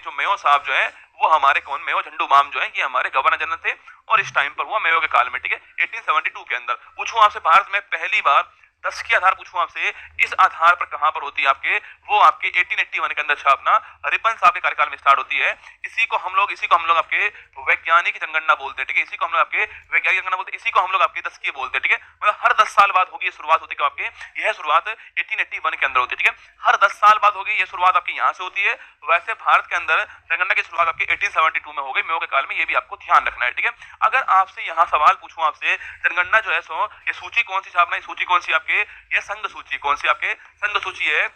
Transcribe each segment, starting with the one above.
जो मेयो साहब जो है वो हमारे कौन, मेयो झंडूबाम जो है ये हमारे गवर्नर जनरल थे और इस टाइम पर हुआ मेयो के काल में, ठीक है, 1872 के अंदर। पूछूं आपसे भारत में पहली बार 10 के आधार पूछूं आपसे, इस आधार पर कहां पर होती है आपके, वो आपके 1881 के अंदर छापना रिपन साहब के कार्यकाल में स्टार्ट होती है। इसी को हम लोग आपके वैज्ञानिक जनगणना बोलते हैं, ठीक है, इसी को हम लोग आपके वैज्ञानिक जनगणना बोलते हैं, इसी को हम लोग आपके 10 की बोलते हैं, ठीक है। मतलब हर 10 साल बाद होगी शुरुआत होती है आपके, यह शुरुआत 1881 के अंदर होती है, ठीक है, हर 10 साल बाद होगी, यह शुरुआत आपकी यहाँ से होती है। वैसे भारत के अंदर जनगणना की शुरुआत आपके 1872 में हो गई, मेयो के काल में, ये भी आपको ध्यान रखना है, ठीक है। अगर आपसे यहाँ सवाल पूछूं आपसे, जनगणना जो है सो ये सूची कौन सी छापना है, सूची कौन सी आपके, ये संघ सूची, कौन सी आपके संघ सूची है।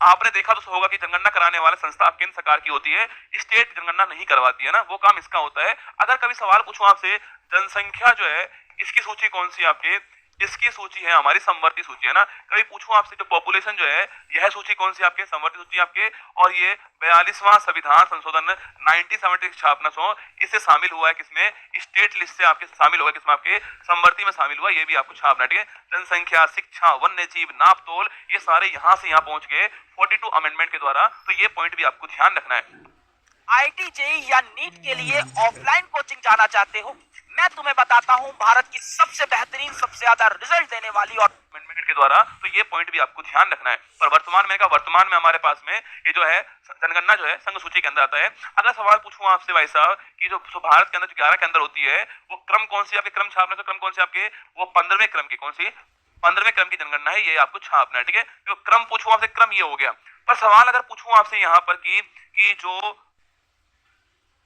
आपने देखा तो होगा कि जनगणना कराने वाला संस्था केंद्र सरकार की होती है, स्टेट जनगणना नहीं करवाती है ना, वो काम इसका होता है। अगर कभी सवाल पूछूं आपसे, जनसंख्या जो है इसकी सूची कौन सी आपके, इसकी सूची है हमारी समवर्ती सूची, है ना। कभी पूछूं आपसे जो पॉपुलेशन जो है, यह सूची कौन सी आपके, समवर्ती सूची आपके, और ये 42वां संविधान संशोधन 1976 छापना सो इससे शामिल हुआ है किसमें, स्टेट लिस्ट से आपके शामिल हुआ, किसमें आपके समवर्ती में शामिल हुआ, ये भी आपको छापना है, ठीक है। जनसंख्या, शिक्षा, वन्य जीव, नाप तोल, ये सारे यहां से यहां पहुंच गए 42 अमेंडमेंट के द्वारा, तो ये पॉइंट भी आपको ध्यान रखना है। आईआईटी जेईई या नीट के लिए ऑफलाइन कोचिंग जाना चाहते हो, मैं तुम्हें बताता हूं भारत की सबसे बेहतरीन, सबसे ज्यादा रिजल्ट देने वाली और अमेंडमेंट के द्वारा, तो ये पॉइंट भी आपको ध्यान रखना है। और वर्तमान में हमारे पास में ये जो है जनगणना जो है संघ सूची के अंदर आता है। अगर सवाल पूछूं आपसे भाई साहब कि जो भारत के अंदर जो 11 के अंदर होती है, वो क्रम कौन सी आपके, क्रम छापने से क्रम कौन सी आपके, वो 15वें क्रम की, कौन सी 15वें क्रम की जनगणना है, ये आपको छापना है, ठीक है। तो क्रम पूछूं आपसे, क्रम ये हो गया। पर सवाल अगर पूछूं आपसे यहाँ पर कि जो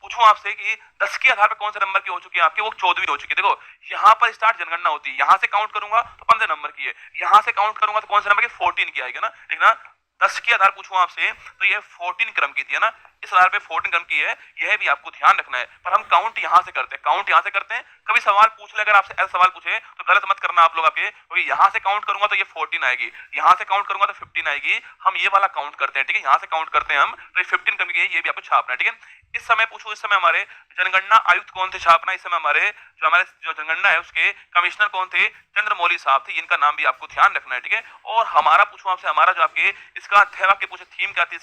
पूछूं आपसे कि 10 के आधार पर कौन से नंबर की हो चुकी है आपके, वो 14वीं हो चुकी है। देखो यहाँ पर स्टार्ट जनगणना होती है, यहाँ से काउंट करूंगा तो 15 नंबर की है, यहाँ से काउंट करूंगा तो कौन से नंबर की, 14 की आएगी ना, ठीक ना। 10 के आधार पूछूं आपसे तो ये 14 क्रम की थी, है ना, इस आधार पे 14 क्रम की है, यह भी आपको ध्यान रखना है। पर हम काउंट यहाँ से करते हैं, काउंट यहाँ से करते हैं। कभी सवाल पूछ ले, अगर आपसे ऐसा सवाल पूछे तो गलत मत करना आप लोग आपके, क्योंकि यहाँ से काउंट करूंगा तो ये 14 आएगी, यहाँ से काउंट करूंगा तो 15 आएगी, हम ये वाला काउंट करते हैं, ठीक है, यहाँ से काउंट करते हैं हम, तो ये 15 क्रम की है, ये भी आपको छापना है, ठीक है। इस समय पूछूं, इस समय हमारे जनगणना आयुक्त कौन थे छापना, इस समय हमारे जो जनगणना है उसके कमिश्नर कौन थे, चंद्रमौली साहब थे, इनका नाम भी आपको ध्यान रखना है, ठीक है। और हमारा पूछूं आपसे, हमारा जो आपके इसका अध्ययन के पूछे थीम क्या थी,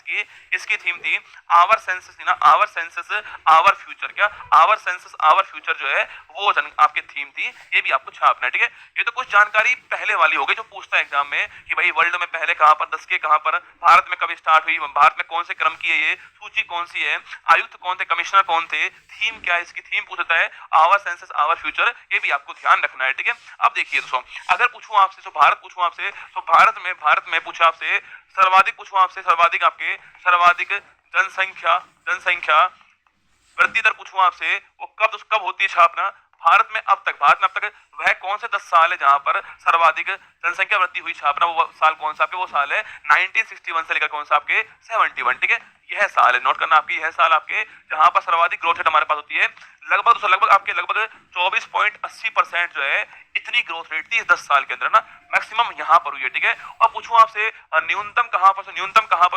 इसकी थीम थी आवर सेंसस, थी ना, आवर सेंसस आवर फ्यूचर, क्या आवर सेंसस आवर फ्यूचर जो है वो आपके थीम थी, ये भी आपको छापना है, ठीक है। ये तो कुछ जानकारी पहले वाली हो गई जो पूछता है एग्जाम में कि भाई वर्ल्ड में पहले कहां पर, 10 के कहां पर, भारत में कब स्टार्ट हुई, भारत में कौन से क्रम की है, ये सूची कौन सी है, आयुक्त कौन थे, कमिश्नर कौन थे, थीम क्या है, इसकी थीम पूछता है आवर सेंसस आवर फ्यूचर, ये भी आपको ध्यान रखना है, ठीक है। अब देखिए दोस्तों, अगर पूछूं आपसे तो भारत पूछूं आपसे तो भारत में पूछा आपसे सर्वाधिक, पूछूं आपसे सर्वाधिक आपके सर्वाधिक जनसंख्या वृद्धि दर पूछूं आपसे, वो कब होती है छापना, भारत में अब तक वह कौन से 10 साल है जहां पर सर्वाधिक जनसंख्या वृद्धि हुई छापना, वो साल कौन सा आपके, वो साल है 1961 से लेकर कौन सा आपके 71, ठीक है। यह साल है, नोट करना आपकी, यह साल आपके जहां पर सर्वाधिक ग्रोथ रेट हमारे पास होती है, लगभग 24.80% जो है, इतनी ग्रोथ रेट थी 10 साल के अंदर ना, मैक्सिमम यहाँ पर हुई है, ठीक है। और पूछूं आपसे न्यूनतम कहां पर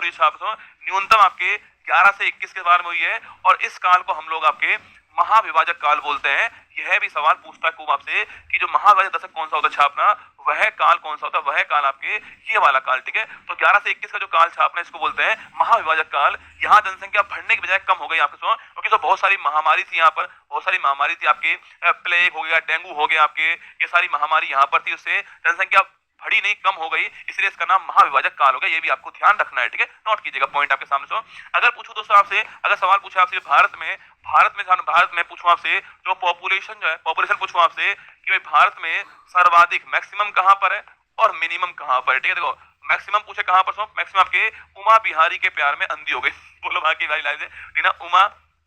हुई छापना, न्यूनतम आपके 11 से 21 के बारे में हुई है, और इस काल को हम लोग आपके महाविभाजक काल बोलते हैं। यह भी सवाल पूछता है खूब आपसे कि जो महाविभाजक दशक कौन सा होता है छापना, वह काल कौन सा होता है, वह काल आपके ये वाला काल, ठीक है। तो 11 से 21 का जो काल छापना, इसको बोलते हैं महाविभाजक काल। यहाँ जनसंख्या बढ़ने की बजाय कम हो गई आपके सो, क्योंकि तो बहुत सारी महामारी थी यहाँ पर, बहुत सारी महामारी थी आपके, प्लेग हो गया, डेंगू हो गया आपके, ये सारी महामारी यहाँ पर थी, उससे जनसंख्या बढ़ी नहीं, कम हो गई, इसलिए इसका नाम महाविभाजक काल हो गया, ये भी आपको ध्यान रखना है, ठीक है। नोट कीजिएगा पॉइंट आपके सामने सो। अगर पूछूं दोस्तों आपसे, अगर सवाल पूछा आपसे भारत में पूछूं आपसे जो पॉपुलेशन पूछूं आपसे कि भाई भारत में सर्वाधिक मैक्सिमम कहां पर है और मिनिमम कहां पर है, ठीक है। देखो मैक्सिमम पूछे कहां पर सो, मैक्सिमम आपके उमा बिहारी के प्यार में अंधी हो गई, बोलो बाकी वाली लाइन से ना,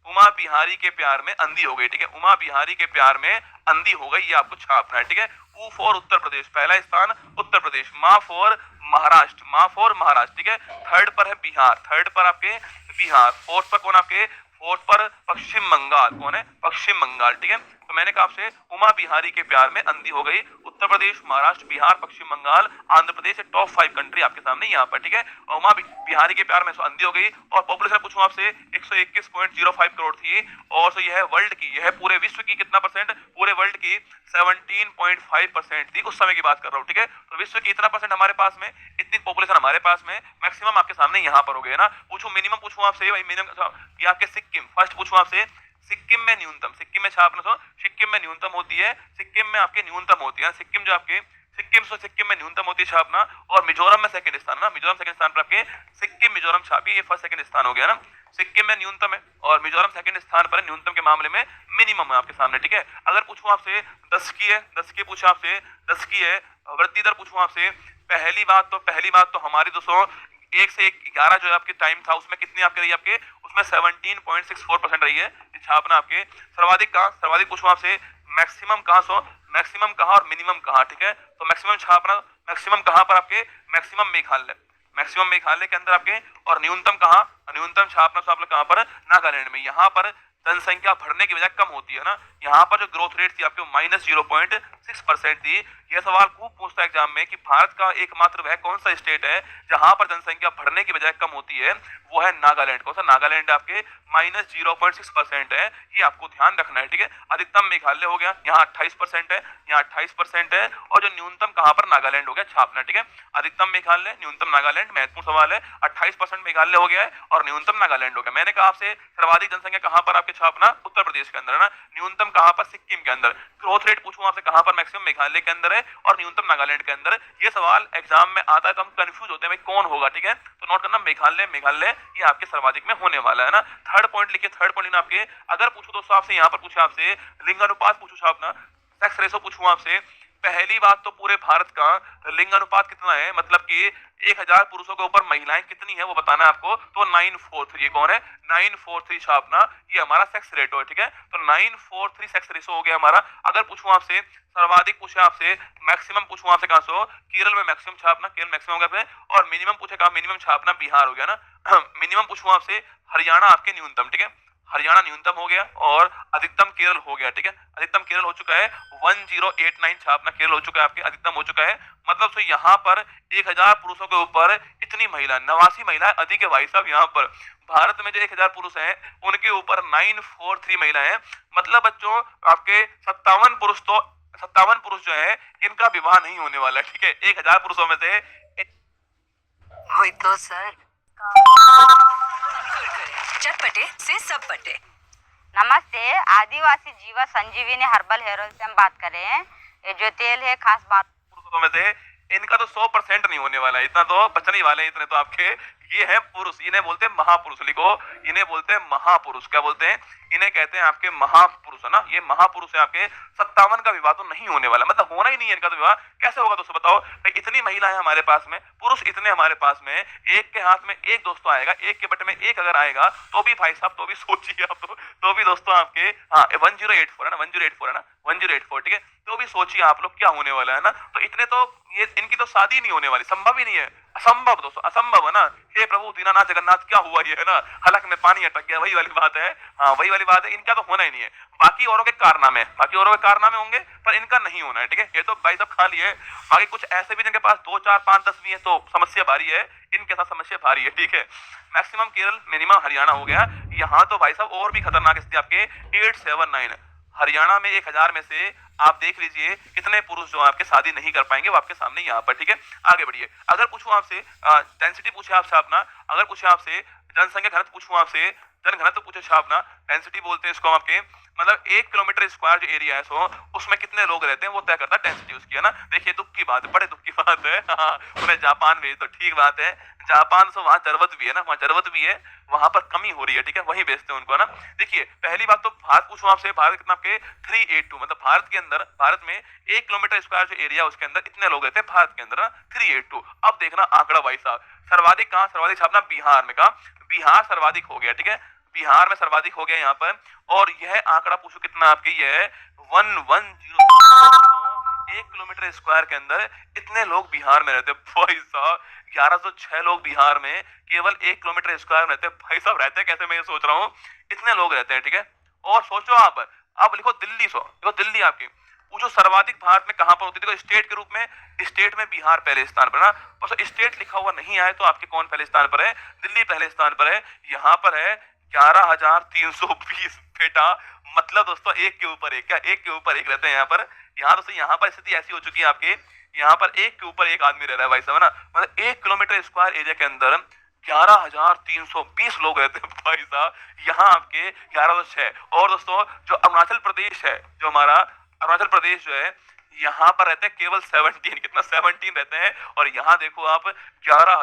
उमा बिहारी के प्यार में अंधी हो गई, ठीक है, उमा बिहारी के प्यार में अंधी हो गई, ये आपको छापना है, ठीक है। ऊ फॉर उत्तर प्रदेश, पहला स्थान उत्तर प्रदेश, माँ फॉर महाराष्ट्र, ठीक है। थर्ड पर है बिहार, थर्ड पर आपके बिहार, फोर्थ पर कौन आपके, फोर्थ पर पश्चिम बंगाल, कौन है, पश्चिम बंगाल, ठीक है। तो मैंने कहा आपसे उमा बिहारी के प्यार में अंधी हो गई। उत्तर प्रदेश, महाराष्ट्र, बिहार, पश्चिम बंगाल, आंध्र प्रदेश, टॉप 5 कंट्री आपके सामने यहाँ पर, ठीक है। उमा बिहारी के प्यार में सो अंधी हो गई और पॉपुलेशन पूछूं आपसे 121.05 करोड़ थी और सो यह वर्ल्ड की, यह पूरे विश्व की कितना परसेंट, पूरे वर्ल्ड की 17.5% थी, उस समय की बात कर रहा हूँ, ठीक है। तो विश्व की इतना परसेंट हमारे पास में, इतनी पॉपुलेशन हमारे पास में, मैक्सिमम आपके सामने यहाँ पर हो गए ना। पूछूं मिनिमम, पूछूं आपसे भाई मिनिमम, ये आपके सिक्किम, फर्स्ट पूछूं आपसे सिक्किम में न्यूनतम, सिक्किम में छापना सो सिक्किम में न्यूनतम होती है, सिक्किम में आपके न्यूनतम होती है, सिक्किम जो आपके सिक्किम में न्यूनतम होती है छापना, और मिजोरम में सेकंड स्थान ना, मिजोरम सेकंड स्थान पर आपके सिक्किम मिजोरम छापी, ये फर्स्ट सेकंड स्थान हो गया ना। सिक्किम में न्यूनतम है और मिजोरम सेकंड स्थान पर है न्यूनतम के मामले में, मिनिमम है आपके सामने, ठीक है। अगर पूछूं आपसे 10 की है, 10 की पूछा आपसे 10 की है वृद्धि दर, पूछूं आपसे पहली बात तो हमारी दोस्तों 1 से 11 जो है आपके टाइम था उसमें कितनी आपके रही, आपके उसमें 17.64% रही है छापना आपके। सर्वाधिक कहाँ, सर्वाधिक पूछूं आपसे मैक्सिमम कहाँ, सो मैक्सिमम कहाँ और मिनिमम कहाँ, ठीक है। तो मैक्सिमम छापना, मैक्सिमम कहाँ पर आपके, मैक्सिमम मेघालय, मैक्सिमम मेघालय के अंदर आपके, और न्यूनतम कहाँ, न्यूनतम छापना सो आप लोग कहाँ पर, नागालैंड में। यहाँ पर जनसंख्या बढ़ने की वजह कम होती है ना, यहाँ पर जो ग्रोथ रेट थी आपके -0.6% थी। यह सवाल खूब पूछता है एग्जाम में कि भारत का एकमात्र वह कौन सा स्टेट है जहां पर जनसंख्या बढ़ने की बजाय कम होती है, वो है नागालैंड। कौन सा, नागालैंड आपके -0.6% है, ये आपको ध्यान रखना है, ठीक है। अधिकतम मेघालय हो गया, यहाँ 28% है, यहाँ 28% है, और जो न्यूनतम कहां पर, नागालैंड हो गया छापना, ठीक है। अधिकतम मेघालय, न्यूनतम नागालैंड, महत्वपूर्ण सवाल है। 28% मेघालय हो गया है और न्यूनतम नागालैंड हो गया। मैंने कहा आपसे सर्वाधिक जनसंख्या कहां पर आपके छापना, उत्तर प्रदेश के अंदर है ना, न्यूनतम कहां पर, सिक्किम के अंदर। ग्रोथ रेट पूछूं आपसे कहां पर, मैक्सिमम मेघालय के अंदर है और न्यूनतम नागालैंड के अंदर। ये सवाल एग्जाम में आता है तो हम कंफ्यूज होते हैं भाई कौन होगा, ठीक है। तो नोट करना मेघालय, मेघालय ये आपके सर्वाधिक में होने वाला है ना। थर्ड पॉइंट लिखिए, थर्ड पॉइंट आपके, अगर पूछो दोस्तों आपसे यहाँ पर पूछे आपसे लिंगानुपात पूछो छापना, सेक्स रेशो पूछूं आपसे। पहली बात तो पूरे भारत का लिंग अनुपात कितना है, मतलब कि 1000 पुरुषों के ऊपर महिलाएं कितनी है वो बताना है आपको। तो 943, ये कौन है, 943 छापना, ये हमारा सेक्स रेटो है, ठीक है। तो 943 सेक्स रेशो हो गया हमारा। अगर पूछूं आपसे सर्वाधिक, पूछे आपसे मैक्सिमम, पूछूं आपसे कहां से, केरल में मैक्सिमम छापना, केरल मैक्सिमम हो गया, और मिनिमम पूछे कहा, मिनिमम छापना बिहार हो गया ना। मिनिमम पूछूं आपसे हरियाणा आपके न्यूनतम, ठीक है, हरियाणा न्यूनतम हो गया, और अधिकतम केरल हो गया, ठीक है। अधिकतम केरल हो चुका है 1089 छापना, केरल हो चुका है आपके, अधिकतम हो चुका है। मतलब तो यहाँ पर 1000 पुरुषों के ऊपर इतनी महिला, 89 महिलाएं अधिक है भाई साहब। यहाँ पर भारत में जो 1000 पुरुष हैं उनके ऊपर 943 महिलाएं हैं। मतलब बच्चों आपके 57 पुरुष जो है इनका विवाह नहीं होने वाला है, ठीक है। 1000 पुरुषों में से वही तो सर, चटपटे से सब पटे। नमस्ते, आदिवासी जीवा संजीवनी हर्बल हेयर ऑयल से हम बात कर रहे हैं। ये जो तेल है खास बात पुरुषों में से इनका तो 100% नहीं होने वाला है, इतना तो बचने वाले हैं, इतने तो आपके ये है पुरुष। इन्हें बोलते हैं महापुरुष, लिखो, इन्हें बोलते हैं महापुरुष। क्या बोलते हैं, इन्हें कहते हैं आपके महापुरुष, है ना। ये महापुरुष है आपके। 57 का विवाह तो नहीं होने वाला, मतलब होना ही नहीं है इनका तो विवाह। कैसे होगा दोस्तों बताओ, इतनी महिला है हमारे पास में, पुरुष इतने हमारे पास में, एक के हाथ में एक दोस्तों आएगा, एक के बट में एक अगर आएगा तो भी भाई साहब, तो भी सोचिए आप, तो भी दोस्तों आपके, हाँ 1084 है ना, 1084 है ना, 1084, ठीक है। तो भी सोचिए आप लोग क्या होने वाला है ना। तो इतने तो ये इनकी तो शादी नहीं होने वाली, संभव ही नहीं है, असंभव दोस्तों, असंभव है ना। हे प्रभु दीनानाथ जगन्नाथ, क्या हुआ ये, है ना, हलक में पानी अटक गया, वही वाली बात है, हाँ वही वाली बात है। इनका तो होना ही नहीं है। बाकी औरों के कारनामे, बाकी औरों के कारनामे होंगे पर इनका नहीं होना है, ठीक है। ये तो भाई साहब खाली है। बाकी कुछ ऐसे भी जिनके पास 2, 4, 5, 10 भी है तो समस्या भारी है, इनके साथ समस्या भारी है, ठीक है। मैक्सिमम केरल, मिनिमम हरियाणा हो गया। यहाँ तो भाई साहब और भी खतरनाक स्थिति आपके 879 हरियाणा में 1000 में से आप देख लीजिए कितने पुरुष जो आपके शादी नहीं कर पाएंगे, वो आपके सामने यहाँ पर, ठीक है। आगे बढ़िए, अगर पूछूं आपसे डेंसिटी पूछे आपसे अपना, अगर पूछे आपसे जनसंख्या घनत्व पूछूं आपसे, जनघनत्व पूछे छापना, डेंसिटी बोलते हैं इसको आपके, मतलब 1 किलोमीटर स्क्वायर जो एरिया है सो उसमें कितने लोग रहते हैं वो तय करता है डेंसिटी उसकी, है ना। देखिए दुख की बात है, बड़े दुख की बात है, हाँ उन्हें जापान भेज तो ठीक बात है, जापान से वहां जरूरत भी है ना, वहां जरूरत भी है, वहां पर कमी हो रही है, ठीक है, वही बेचते हैं उनको, है ना। देखिए पहली बात तो भारत पूछूं आपसे, भारत कितना आपके 382, मतलब भारत के अंदर, भारत में 1 किलोमीटर स्क्वायर जो एरिया उसके अंदर इतने लोग रहते हैं भारत के अंदर ना, 382। अब देखना आंकड़ा भाई साहब, सर्वाधिक कहां, सर्वाधिक छापना बिहार में, कहा बिहार सर्वाधिक हो गया, ठीक है, बिहार में सर्वाधिक हो गया यहाँ पर। और यह आंकड़ा पूछो कितना आपके, यह है 1101 किलोमीटर स्क्वायर के अंदर इतने लोग बिहार में रहते हैं भाई साहब। 1106 लोग बिहार में केवल 1 किलोमीटर स्क्वायर में रहते हैं भाई साहब। रहते कैसे, मैं ये सोच रहा हूँ, इतने लोग रहते हैं, ठीक है। और सोचो आप आप लिखो दिल्ली 100, देखो दिल्ली आपकी पूछो सर्वाधिक भारत में कहां पर होती है, देखो स्टेट के रूप में स्टेट में बिहार पहले स्थान पर ना, पर स्टेट लिखा हुआ नहीं आए तो आपके कौन पहले स्थान पर है, दिल्ली पहले स्थान पर है, यहाँ पर है 11,320 बेटा, मतलब दोस्तों एक के ऊपर एक, क्या एक के ऊपर एक रहते हैं यहाँ पर। यहाँ दोस्तों यहाँ पर स्थिति ऐसी हो चुकी है आपके, यहाँ पर एक के ऊपर एक आदमी रह रहा है भाई साहब ना, मतलब 1 किलोमीटर स्क्वायर एरिया के अंदर 11,320 लोग रहते हैं भाई साहब, यहाँ आपके 1106। और दोस्तों जो अरुणाचल प्रदेश है, जो हमारा अरुणाचल प्रदेश जो है, यहाँ पर रहते हैं केवल 17, कितना 17 रहते हैं, और यहाँ देखो आप 11